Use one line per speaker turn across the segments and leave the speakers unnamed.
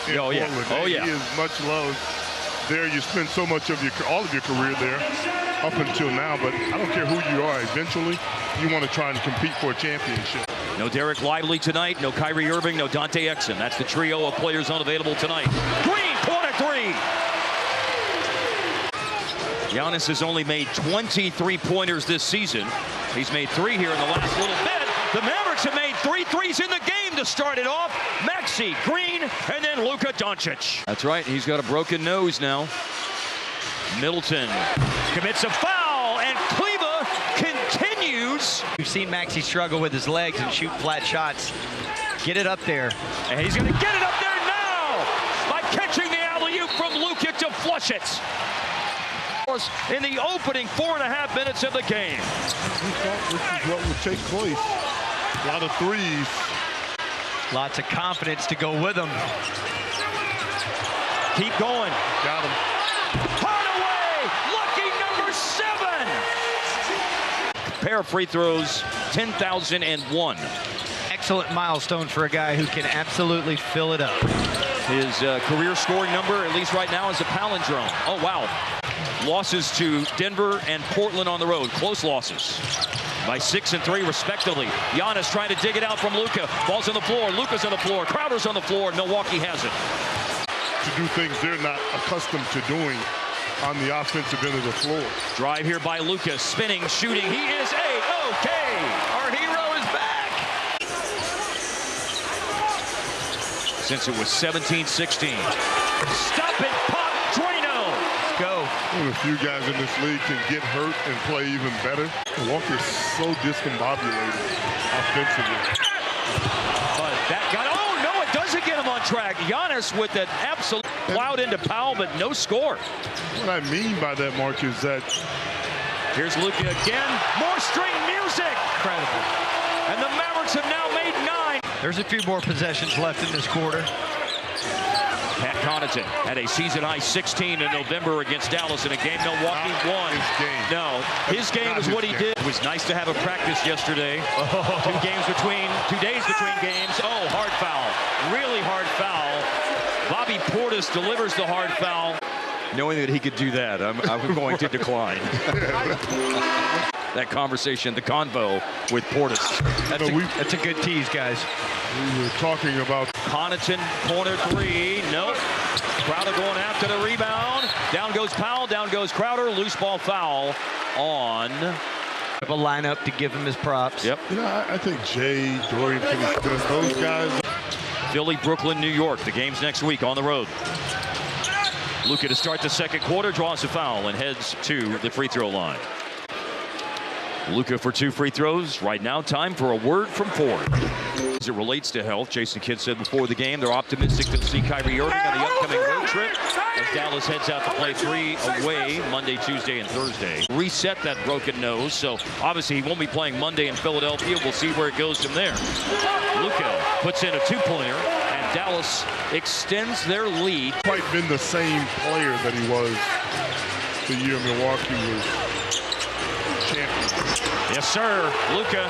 in Portland. He is much loved there. You spend so much of all of your career there up until now, but I don't care who you are. Eventually, you want to try and compete for a championship.
No Derek Lively tonight, no Kyrie Irving, no Dante Exum. That's the trio of players unavailable tonight. Green, corner three. Giannis has only made 23 pointers this season. He's made 3 here in the last little bit. The Mavericks have made 3 threes in the game to start it off. Maxey, Green, and then Luka Doncic. That's right, he's got a broken nose now. Middleton commits a foul, and Cleva continues.
We've seen Maxey struggle with his legs and shoot flat shots. Get it up there.
And he's going to get it up there now by catching the alley-oop from Luka to flush it. In the opening 4.5 minutes of the game.
We thought this is what would take place. A lot of threes.
Lots of confidence to go with them.
Keep going.
Got him.
Hardaway, lucky number 7. Pair of free throws, 10,001.
Excellent milestone for a guy who can absolutely fill it up.
His career scoring number, at least right now, is a palindrome. Oh, wow. Losses to Denver and Portland on the road. Close losses by 6 and 3, respectively. Giannis trying to dig it out from Luka. Ball's on the floor. Luka's on the floor. Crowder's on the floor. Milwaukee has it.
To do things they're not accustomed to doing on the offensive end of the floor.
Drive here by Luka. Spinning, shooting. He is A-OK. Our hero is back. Since it was 17-16. Stop it, Pop Drano.
Go.
A few guys in this league can get hurt and play even better. Milwaukee is so discombobulated offensively.
But that got, oh no, it doesn't get him on track. Giannis with an absolute plowed into Powell, but no score.
What I mean by that, Mark, is that
here's Luka again. More string music.
Incredible.
And the Mavericks have now made 9.
There's a few more possessions left in this quarter.
Pat Connaughton had a season-high 16 in November against Dallas in a game Milwaukee won. No, his game was what he did. It was nice to have a practice yesterday. 2 days between games. Oh, hard foul. Really hard foul. Bobby Portis delivers the hard foul. Knowing that he could do that, I'm going to decline. That conversation, the convo with Portis.
That's a good tease, guys.
We were talking about
Connaughton, corner 3, nope. Crowder going after the rebound. Down goes Powell, down goes Crowder. Loose ball foul on.
A lineup to give him his props.
Yep.
You know, I think Jay, Dorian Finney-Smith, those guys.
Philly, Brooklyn, New York. The game's next week on the road. Luka to start the second quarter, draws a foul and heads to the free throw line. Luka for 2 free throws. Right now, time for a word from Ford. As it relates to health, Jason Kidd said before the game they're optimistic to see Kyrie Irving on the upcoming road trip as Dallas heads out to play 3 away Monday, Tuesday, and Thursday. Reset that broken nose, so obviously he won't be playing Monday in Philadelphia. We'll see where it goes from there. Luka puts in a 2-pointer, and Dallas extends their lead.
Quite been the same player that he was the year Milwaukee was champion.
Yes, sir. Luka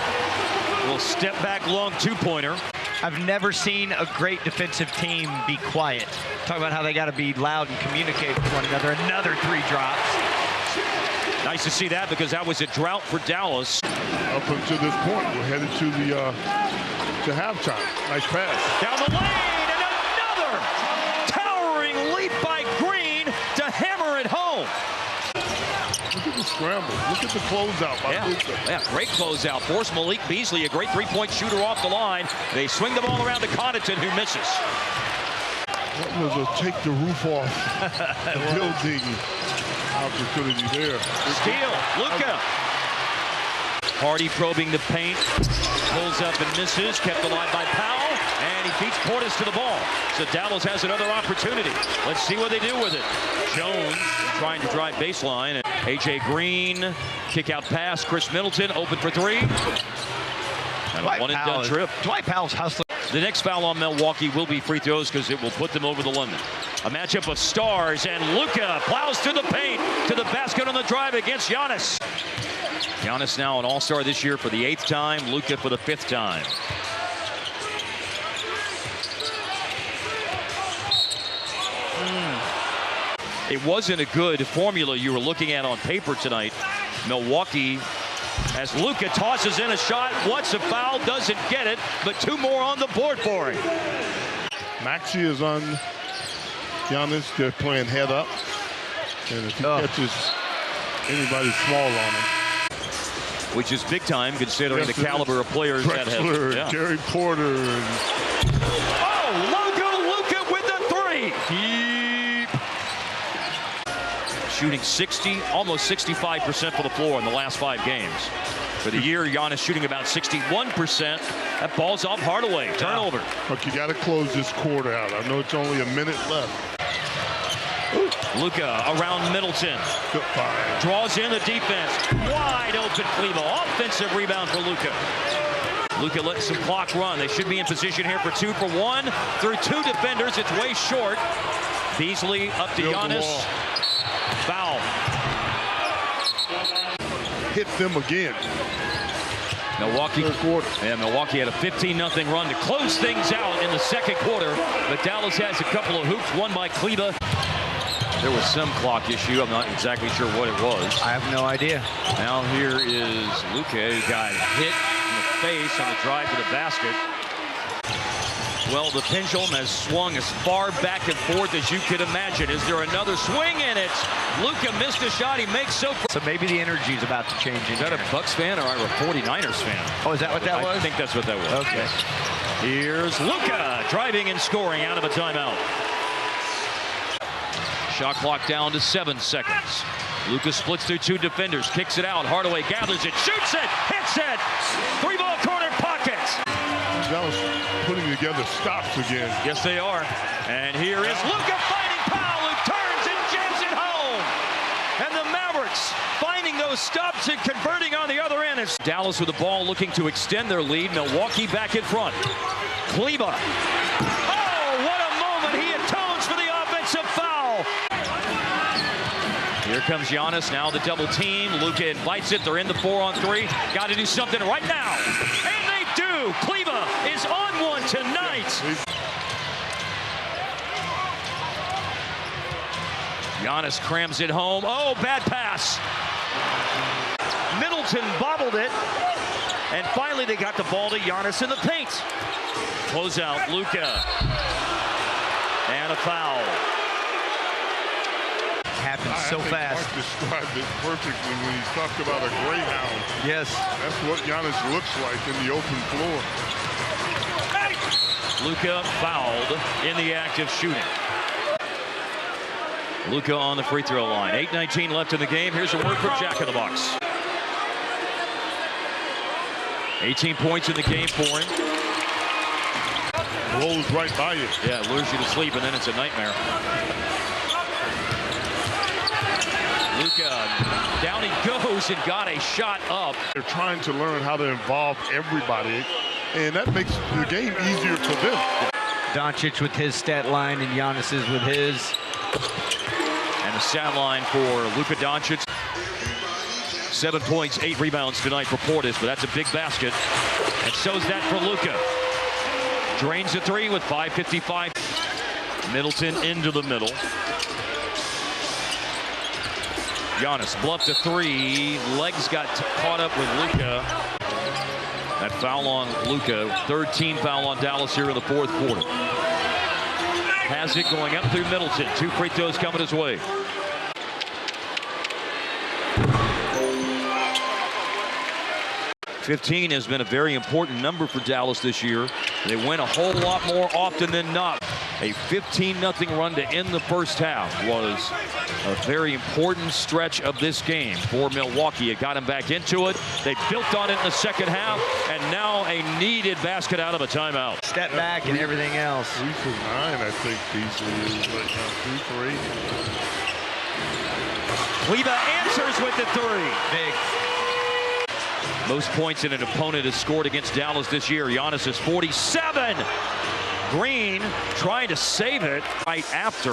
will step back long 2-pointer.
I've never seen a great defensive team be quiet. Talk about how they got to be loud and communicate with one another. Another 3 drops.
Nice to see that because that was a drought for Dallas.
Up until this point, we're headed to the to halftime. Nice pass.
Down the lane, and another towering leap by Green to hammer it home.
Look at the scramble. Look at the closeout by Luka.
Yeah, great closeout. Force Malik Beasley, a great 3-point shooter off the line. They swing the ball around to Connaughton, who misses.
That was a take the roof off building opportunity there.
Steal, Luka. Hardy probing the paint. Pulls up and misses. Kept alive by Powell. And he beats Portis to the ball. So Dallas has another opportunity. Let's see what they do with it. Jones trying to drive baseline. And A.J. Green, kick out pass. Chris Middleton open for 3. And a one-and-done trip.
Dwight Powell's hustling.
The next foul on Milwaukee will be free throws because it will put them over the limit. A matchup of stars, and Luka plows through the paint to the basket on the drive against Giannis. Giannis now an all-star this year for the 8th time, Luka for the 5th time. it wasn't a good formula you were looking at on paper tonight. Milwaukee, as Luka tosses in a shot, wants a foul, doesn't get it, but 2 more on the board for him.
Maxey is on Giannis. They're playing head up. And if he catches anybody small on him.
Which is big time considering the caliber of players that have.
Yeah. Gary Porter. And
Luka with the 3. Deep. Shooting 60, almost 65% for the floor in the last 5 games. For the year, Giannis shooting about 61%. That ball's off Hardaway. Turnover.
Look, you got to close this quarter out. I know it's only a minute left.
Luka around Middleton. Draws in the defense. Wide open Kleber. Offensive rebound for Luka. Luka letting some clock run. They should be in position here for 2 for 1. Through 2 defenders. It's way short. Beasley up to Giannis. Foul.
Hit them again.
Milwaukee. Milwaukee had a 15-0 run to close things out in the second quarter. But Dallas has a couple of hoops won by Kleber. There was some clock issue. I'm not exactly sure what it was.
I have no idea.
Now here is Luka, who got hit in the face on the drive to the basket. Well, the pendulum has swung as far back and forth as you could imagine. Is there another swing? And it's Luka missed a shot. He makes so
maybe the energy is about to change.
Is that a Bucks fan or a 49ers fan?
Oh, is that what that was?
I think that's what that was.
Okay.
Here's Luka driving and scoring out of a timeout. Shot clock down to 7 seconds. Luka splits through 2 defenders, kicks it out. Hardaway gathers it, shoots it, hits it. 3-ball corner pockets.
Dallas putting together stops again.
Yes, they are. And here is Luka finding Powell, who turns and jams it home. And the Mavericks finding those stops and converting on the other end. It's Dallas with the ball looking to extend their lead. Milwaukee back in front. Kleber. Oh, what a moment. He atones for the offensive foul. Here comes Giannis, now the double team. Luka invites it. They're in the 4-on-3. Got to do something right now. And they do. Kleber is on one tonight. Giannis crams it home. Oh, bad pass. Middleton bobbled it. And finally they got the ball to Giannis in the paint. Close out Luka. And a foul.
Happens so fast.
Mark described it perfectly when he talked about a greyhound.
Yes.
That's what Giannis looks like in the open floor.
Luka fouled in the act of shooting. Luka on the free throw line. 8:19 left in the game. Here's a word from Jack in the Box. 18 points in the game for him.
Rolls right by you.
Yeah, it lures you to sleep, and then it's a nightmare. Luka, down he goes and got a shot up.
They're trying to learn how to involve everybody, and that makes the game easier for them.
Doncic with his stat line and Giannis's with his.
And the stat line for Luka Doncic. 7 points, 8 rebounds tonight for Portis, but that's a big basket. And so's that for Luka. Drains the 3 with 5:55. Middleton into the middle. Giannis bluffed a 3. Legs got caught up with Luka. That foul on Luka. 3rd team foul on Dallas here in the 4th quarter. Has it going up through Middleton. 2 free throws coming his way. $15 has been a very important number for Dallas this year. They win a whole lot more often than not. A 15-0 run to end the first half was a very important stretch of this game for Milwaukee. It got them back into it. They built on it in the second half, and now a needed basket out of a timeout.
Step back and everything else.
3 for 9, I think Beasley is right now. 3 for 8.
Kleber answers with the 3.
Big.
Most points in an opponent has scored against Dallas this year. Giannis is 47. Green trying to save it right after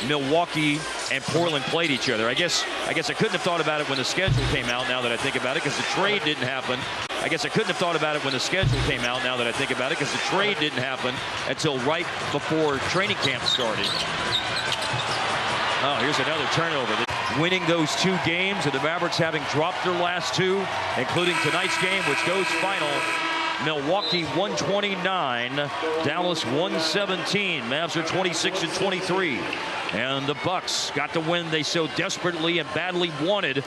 Milwaukee and Portland played each other. I guess I couldn't have thought about it when the schedule came out, now that I think about it, because the trade didn't happen. I guess I couldn't have thought about it when the schedule came out, now that I think about it, because the trade didn't happen until right before training camp started. Oh, here's another turnover. Winning those 2 games, and the Mavericks having dropped their last 2, including tonight's game, which goes final. Milwaukee 129, Dallas 117. Mavs are 26-23. And the Bucks got the win they so desperately and badly wanted.